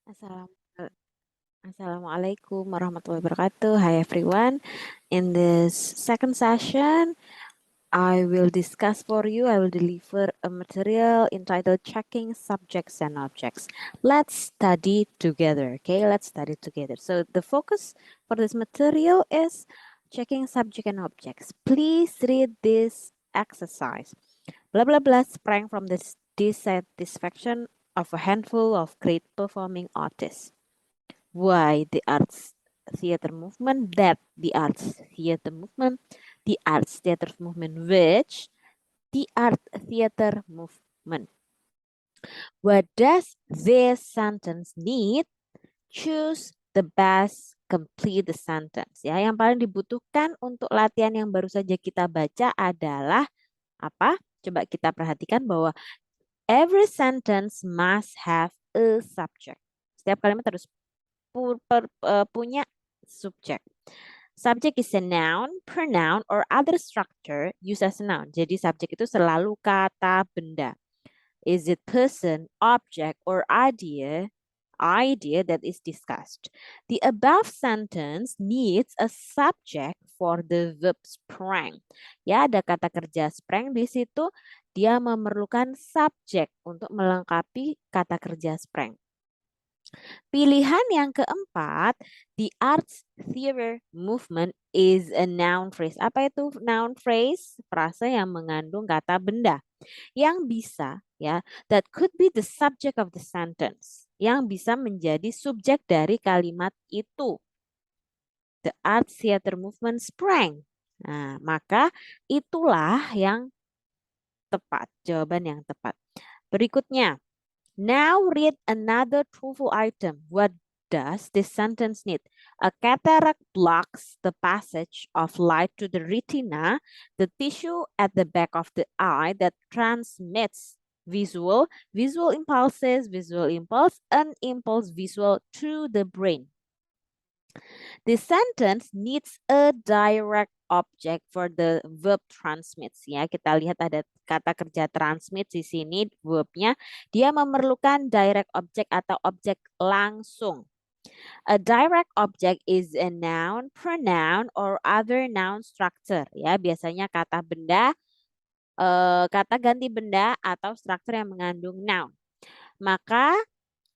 Assalamualaikum warahmatullahi wabarakatuh. Hi everyone. In this second session, I will discuss for you, I will deliver a material entitled Checking Subjects and Objects. Let's study together, okay? Let's study together. So the focus for this material is checking subject and objects. Please read this exercise. Blah, blah, blah sprang from this dissatisfaction of a handful of great performing artists. Why the arts theater movement, that the arts theater movement, the arts theater movement, which the art theater movement. What does this sentence need? Choose the best, complete the sentence. Ya, yang paling dibutuhkan untuk latihan yang baru saja kita baca adalah apa? Coba kita perhatikan bahwa every sentence must have a subject. Setiap kalimat harus punya subjek. Subject is a noun, pronoun, or other structure used as a noun. Jadi subjek itu selalu kata benda. Is it person, object, or idea that is discussed? The above sentence needs a subject for the verb sprang. Ya, ada kata kerja sprang di situ. Dia memerlukan subjek untuk melengkapi kata kerja sprang. Pilihan yang keempat, the arts theater movement is a noun phrase. Apa itu noun phrase? Frase yang mengandung kata benda. Yang bisa, ya, that could be the subject of the sentence. Yang bisa menjadi subjek dari kalimat itu. The arts theater movement sprang. Nah, maka itulah yang tepat, jawaban yang tepat. Berikutnya, now read another truthful item. What does this sentence need? A cataract blocks the passage of light to the retina, the tissue at the back of the eye that transmits visual impulses, visual impulse, and impulse visual to the brain. The sentence needs a direct object for the verb transmits. Ya, kita lihat ada kata kerja transmit di sini verbnya. Dia memerlukan direct object atau objek langsung. A direct object is a noun, pronoun, or other noun structure. Ya, biasanya kata benda, kata ganti benda atau struktur yang mengandung noun. Maka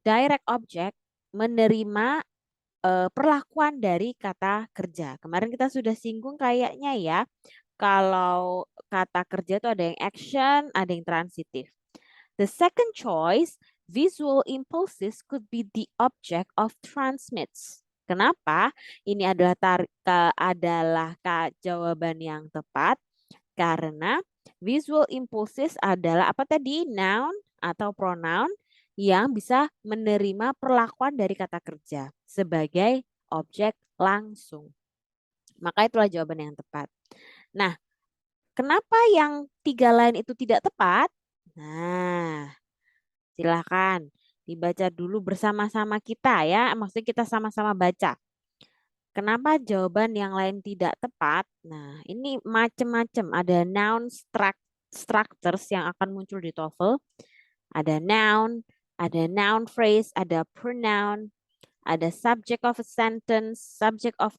direct object menerima perlakuan dari kata kerja. Kemarin kita sudah singgung kayaknya ya, kalau kata kerja itu ada yang action, ada yang transitif. The second choice, visual impulses could be the object of transmits. Kenapa? Ini adalah jawaban yang tepat karena visual impulses adalah apa tadi? Noun atau pronoun yang bisa menerima perlakuan dari kata kerja sebagai objek langsung. Maka itulah jawaban yang tepat. Nah, kenapa yang tiga lain itu tidak tepat? Nah, silakan dibaca dulu bersama-sama kita ya. Maksudnya kita sama-sama baca. Kenapa jawaban yang lain tidak tepat? Nah, ini macam-macam. Ada noun structures yang akan muncul di TOEFL. Ada noun phrase, ada pronoun, ada subject of a sentence, subject of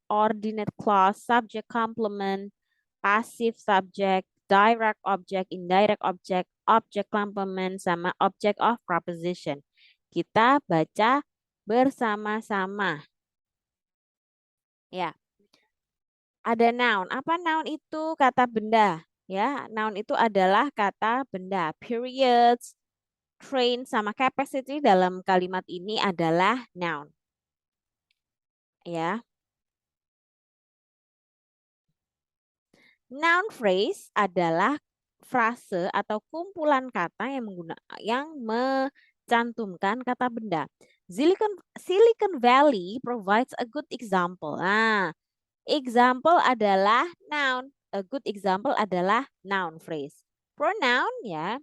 ordinate clause, subject complement, passive subject, direct object, indirect object, object complement, sama object of proposition. Kita baca bersama-sama. Ya. Ada noun. Apa noun itu? Kata benda. Ya, noun itu adalah kata benda. Periods, train, sama capacity dalam kalimat ini adalah noun. Ya. Noun phrase adalah frase atau kumpulan kata yang mencantumkan kata benda. Silicon Valley provides a good example. Nah, example adalah noun. A good example adalah noun phrase. Pronoun ya,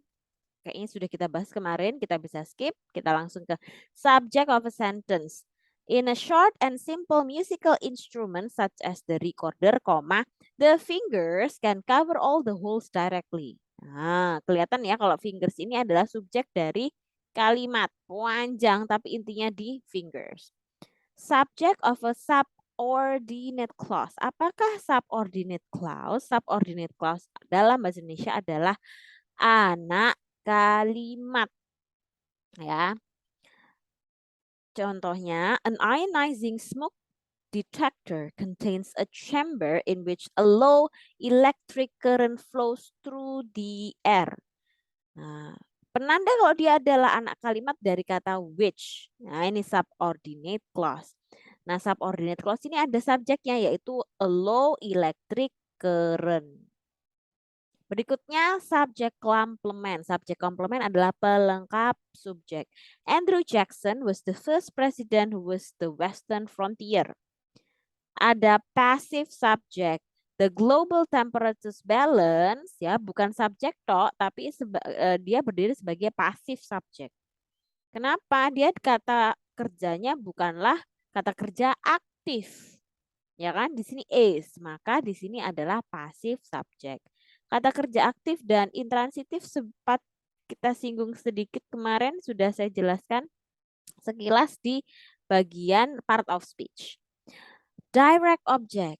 kayaknya sudah kita bahas kemarin, kita bisa skip, kita langsung ke subject of a sentence. In a short and simple musical instrument such as the recorder, the fingers can cover all the holes directly. Nah, kelihatan ya kalau fingers ini adalah subjek dari kalimat panjang tapi intinya di fingers. Subject of a subordinate clause. Apakah subordinate clause? Subordinate clause dalam bahasa Indonesia adalah anak kalimat. Ya. Contohnya, an ionizing smoke detector contains a chamber in which a low electric current flows through the air. Nah, penanda kalau dia adalah anak kalimat dari kata which. Nah, ini subordinate clause. Nah, subordinate clause ini ada subjeknya yaitu a low electric current. Berikutnya subjek komplement. Subjek komplement adalah pelengkap subjek. Andrew Jackson was the first president who was the Western frontier. Ada passive subject. The global temperature balance ya bukan subjek tok tapi dia berdiri sebagai passive subject. Kenapa? Dia kata kerjanya bukanlah kata kerja aktif. Ya kan? Di sini is, maka di sini adalah passive subject. Kata kerja aktif dan intransitif sempat kita singgung sedikit kemarin sudah saya jelaskan sekilas di bagian part of speech. Direct object.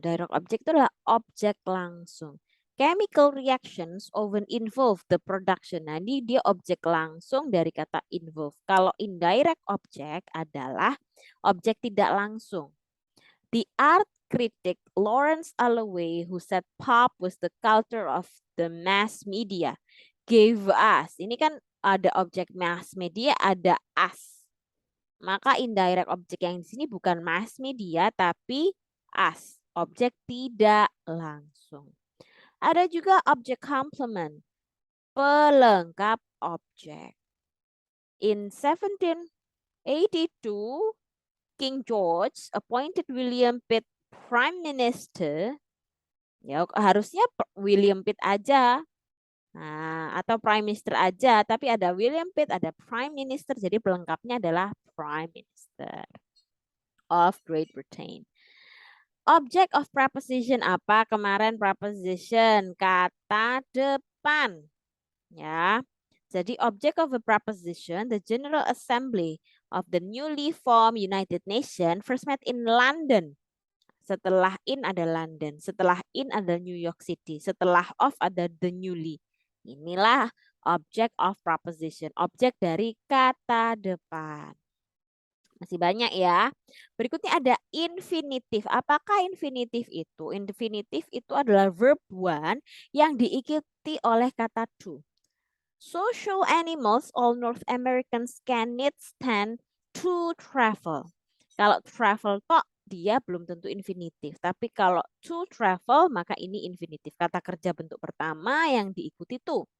Direct object itu adalah objek langsung. Chemical reactions often involve the production. Nah, ini dia objek langsung dari kata involve. Kalau indirect object adalah objek tidak langsung. The art critic Lawrence Alloway, who said pop was the culture of the mass media, gave us. Ini kan ada objek mass media, ada us. Maka indirect object yang di sini bukan mass media tapi us, objek tidak langsung. Ada juga objek complement, pelengkap objek. In 1782, King George appointed William Pitt Prime Minister. Ya, harusnya William Pitt aja. Nah, atau Prime Minister aja, tapi ada William Pitt, ada Prime Minister, jadi pelengkapnya adalah Prime Minister of Great Britain. Object of preposition apa? Kemarin preposition kata depan. Ya. Jadi object of a preposition, the General Assembly of the newly formed United Nations first met in London. Setelah in ada London, setelah in ada New York City, setelah of ada the newly. Inilah object of preposition, objek dari kata depan. Masih banyak ya. Berikutnya ada infinitif. Apakah infinitif itu? Infinitif itu adalah verb one yang diikuti oleh kata to. Social animals, all North Americans can need stand to travel. Kalau travel kok dia belum tentu infinitif. Tapi kalau to travel maka ini infinitif. Kata kerja bentuk pertama yang diikuti to.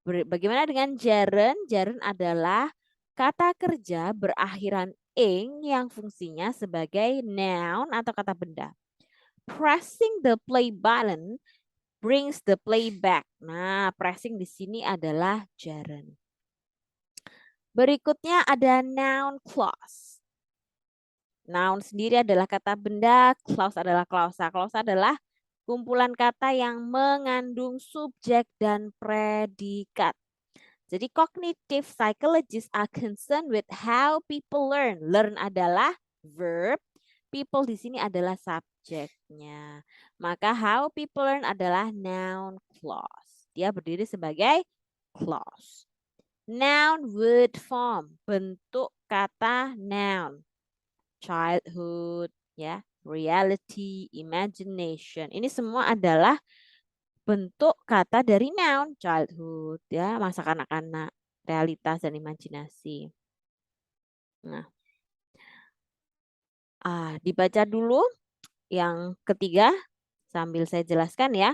Bagaimana dengan gerund? Gerund adalah kata kerja berakhiran ing yang fungsinya sebagai noun atau kata benda. Pressing the play button brings the play back. Nah, pressing di sini adalah gerund. Berikutnya ada noun clause. Noun sendiri adalah kata benda, clause adalah klausa. Klausa adalah kumpulan kata yang mengandung subjek dan predikat. Jadi cognitive psychologists are concerned with how people learn. Learn adalah verb, people di sini adalah subjeknya. Maka how people learn adalah noun clause. Dia berdiri sebagai clause. Noun word form, bentuk kata noun. Childhood, ya, reality, imagination. Ini semua adalah bentuk kata dari noun, childhood, ya, masa kanak-kanak, realitas dan imajinasi. Nah, dibaca dulu yang ketiga sambil saya jelaskan ya.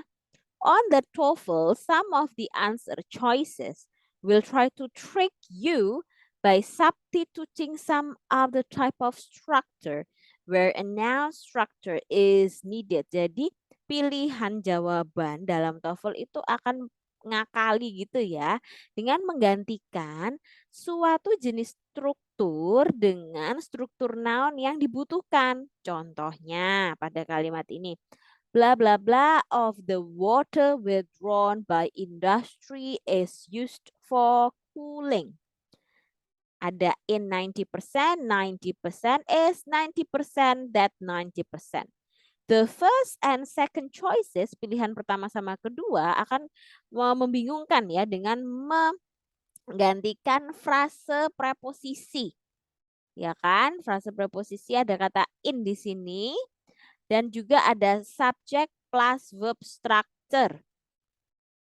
On the TOEFL, some of the answer choices will try to trick you by substituting some other type of structure where a noun structure is needed. Jadi pilihan jawaban dalam TOEFL itu akan ngakali gitu ya dengan menggantikan suatu jenis struktur dengan struktur noun yang dibutuhkan. Contohnya pada kalimat ini, blah blah blah of the water withdrawn by industry is used for cooling. Ada in 90%, 90% is 90% that 90%. The first and second choices, pilihan pertama sama kedua akan membingungkan ya dengan menggantikan frase preposisi. Ya kan? Frase preposisi ada kata in di sini dan juga ada subject plus verb structure.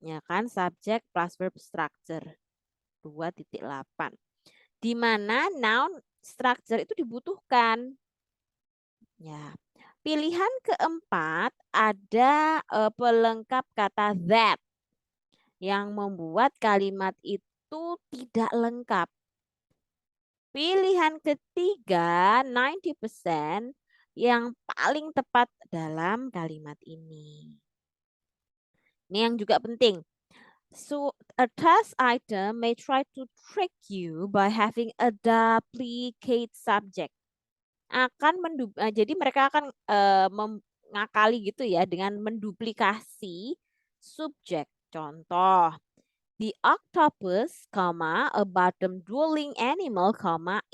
Ya kan? Subject plus verb structure. 2.8. Di mana noun structure itu dibutuhkan. Ya. Pilihan keempat ada pelengkap kata that yang membuat kalimat itu tidak lengkap. Pilihan ketiga 90% yang paling tepat dalam kalimat ini. Ini yang juga penting. So, a task item may try to trick you by having a duplicate subject. Jadi mereka akan mengakali gitu ya dengan menduplikasi subjek. Contoh, the octopus, a bottom-dwelling animal,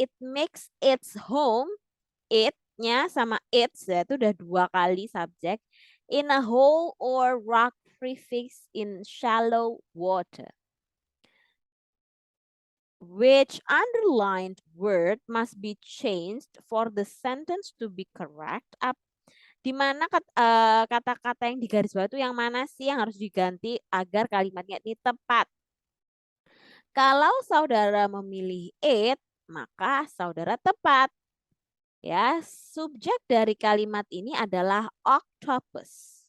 it makes its home, it-nya sama its, ya, itu udah 2 kali subjek, in a hole or rock crevice in shallow water. Which underlined word must be changed for the sentence to be correct? Di mana kata-kata yang digaris bawah itu yang mana sih yang harus diganti agar kalimatnya ini tepat? Kalau saudara memilih it, maka saudara tepat. Ya, subjek dari kalimat ini adalah octopus.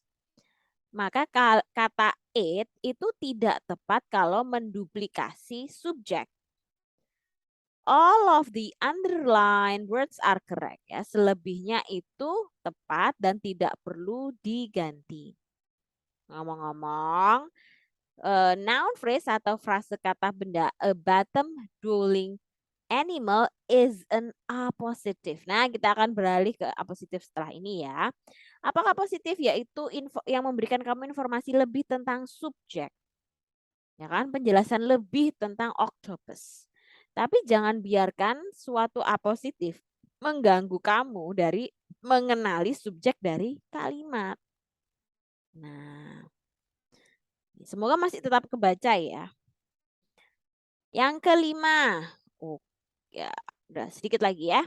Maka kata it itu tidak tepat kalau menduplikasi subjek. All of the underlined words are correct. Ya, selebihnya itu tepat dan tidak perlu diganti. Ngomong-ngomong, noun phrase atau frase kata benda a bottom dwelling animal is an appositive. Nah, kita akan beralih ke appositive setelah ini ya. Apakah positif? Yaitu yang memberikan kamu informasi lebih tentang subjek. Ya kan? Penjelasan lebih tentang octopus. Tapi jangan biarkan suatu apositif mengganggu kamu dari mengenali subjek dari kalimat. Nah, semoga masih tetap kebaca ya. Yang kelima, oh ya, udah sedikit lagi ya.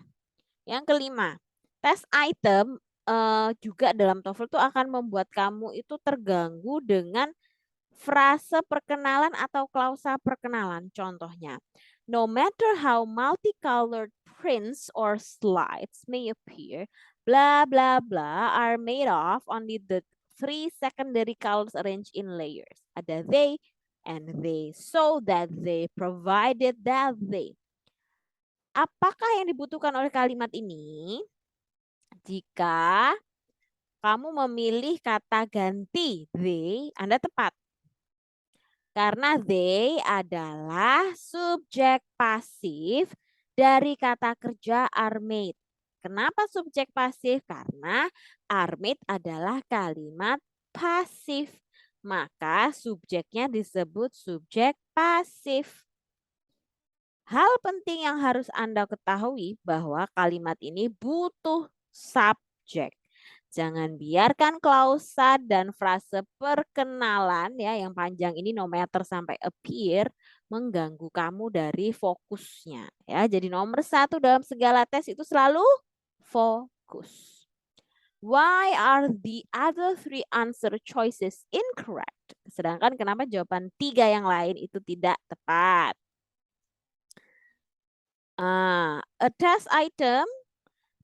Yang kelima, test item juga dalam TOEFL itu akan membuat kamu itu terganggu dengan frase perkenalan atau klausa perkenalan. Contohnya, no matter how multicolored prints or slides may appear, blah blah blah are made of only the 3 secondary colors arranged in layers. Ada they and they, so that they, provided that they. Apakah yang dibutuhkan oleh kalimat ini? Jika kamu memilih kata ganti they, Anda tepat. Karena they adalah subjek pasif dari kata kerja are made. Kenapa subjek pasif? Karena are made adalah kalimat pasif. Maka subjeknya disebut subjek pasif. Hal penting yang harus Anda ketahui bahwa kalimat ini butuh subjek. Jangan biarkan klausa dan frase perkenalan ya yang panjang ini no matter sampai appear mengganggu kamu dari fokusnya ya. Jadi nomor 1 dalam segala tes itu selalu fokus. Why are the other 3 answer choices incorrect? Sedangkan kenapa jawaban 3 yang lain itu tidak tepat? A test item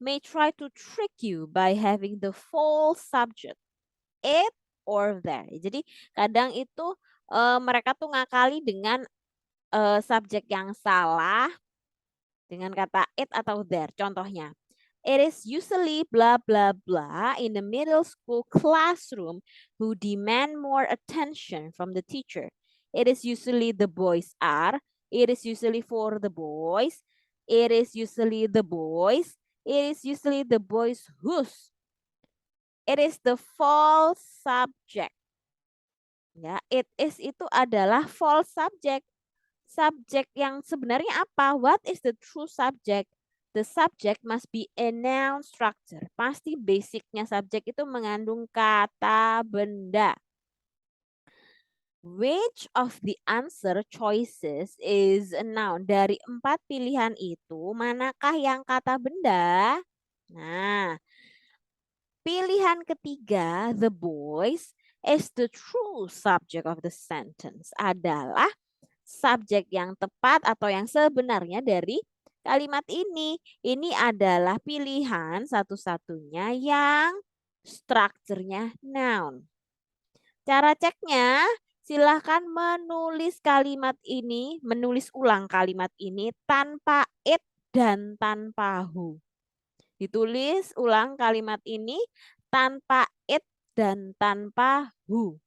may try to trick you by having the false subject, it or there. Jadi kadang itu mereka tuh ngakali dengan subjek yang salah dengan kata it atau there. Contohnya, it is usually blah blah blah in the middle school classroom who demand more attention from the teacher. It is usually the boys are. It is usually for the boys. It is usually the boys. It is usually the boys whose. It is the false subject. Ya, it is itu adalah false subject. Subjek yang sebenarnya apa? What is the true subject? The subject must be a noun structure. Pasti basicnya subjek itu mengandung kata benda. Which of the answer choices is a noun? Dari 4 pilihan itu, manakah yang kata benda? Nah, pilihan ketiga, the boys, is the true subject of the sentence. Adalah subjek yang tepat atau yang sebenarnya dari kalimat ini. Ini adalah pilihan satu-satunya yang strukturnya noun. Cara ceknya, silahkan menulis kalimat ini, menulis ulang kalimat ini tanpa it dan tanpa who. Ditulis ulang kalimat ini tanpa it dan tanpa who.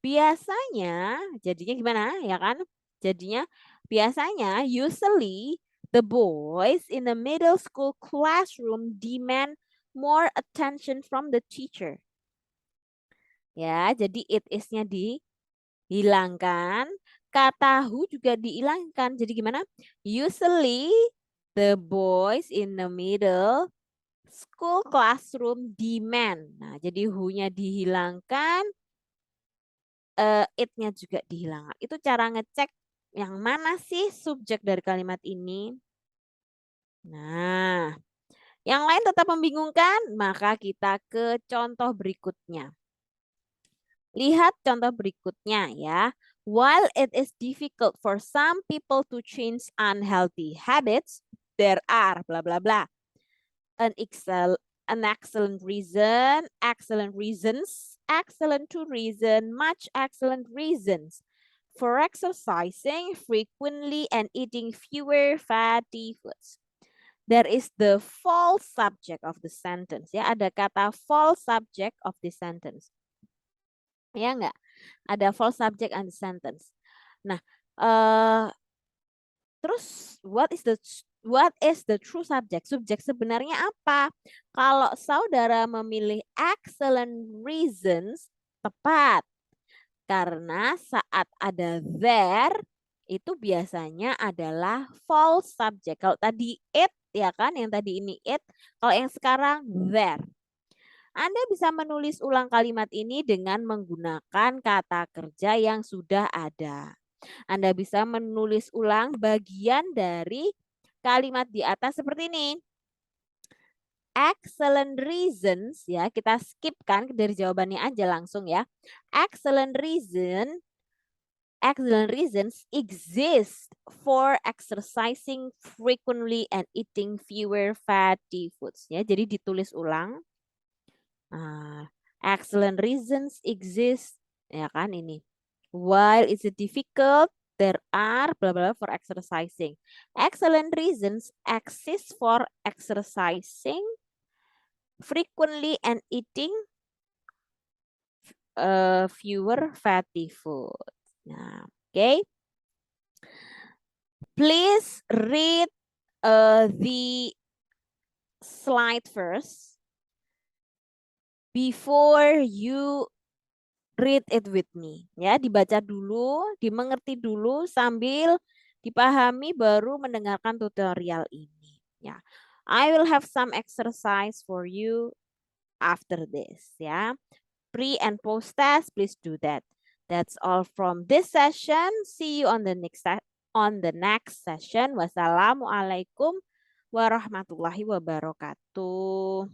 Biasanya, jadinya gimana ya kan? Jadinya biasanya usually the boys in the middle school classroom demand more attention from the teacher. Ya, jadi it is-nya dihilangkan, kata who juga dihilangkan. Jadi gimana? Usually the boys in the middle school classroom demand. Nah, jadi who-nya dihilangkan, it-nya juga dihilangkan. Itu cara ngecek yang mana sih subjek dari kalimat ini. Nah, yang lain tetap membingungkan, maka kita ke contoh berikutnya. Lihat contoh berikutnya ya. While it is difficult for some people to change unhealthy habits, there are blah blah blah. An excellent reason, excellent reasons, excellent to reason, much excellent reasons for exercising frequently and eating fewer fatty foods. There is the false subject of the sentence. Ya, ada kata false subject of the sentence. Ya enggak? Ada false subject and the sentence. Nah, terus what is the true subject? Subjek sebenarnya apa? Kalau saudara memilih excellent reasons, tepat. Karena saat ada there, itu biasanya adalah false subject. Kalau tadi it, ya kan? Yang tadi ini it. Kalau yang sekarang there. Anda bisa menulis ulang kalimat ini dengan menggunakan kata kerja yang sudah ada. Anda bisa menulis ulang bagian dari kalimat di atas seperti ini. Excellent reasons, ya kita skip kan dari jawabannya aja langsung ya. Excellent reasons exist for exercising frequently and eating fewer fatty foods. Ya, jadi ditulis ulang. Excellent reasons exist, ya kan ini. While it's difficult, there are blah blah for exercising. Excellent reasons exist for exercising frequently and eating fewer fatty food. Nah, okay. Please read the slide first before you read it with me. Ya, dibaca dulu, dimengerti dulu sambil dipahami baru mendengarkan tutorial ini. Ya. I will have some exercise for you after this, ya. Pre and post test, please do that. That's all from this session. See you on the next session. Wassalamualaikum warahmatullahi wabarakatuh.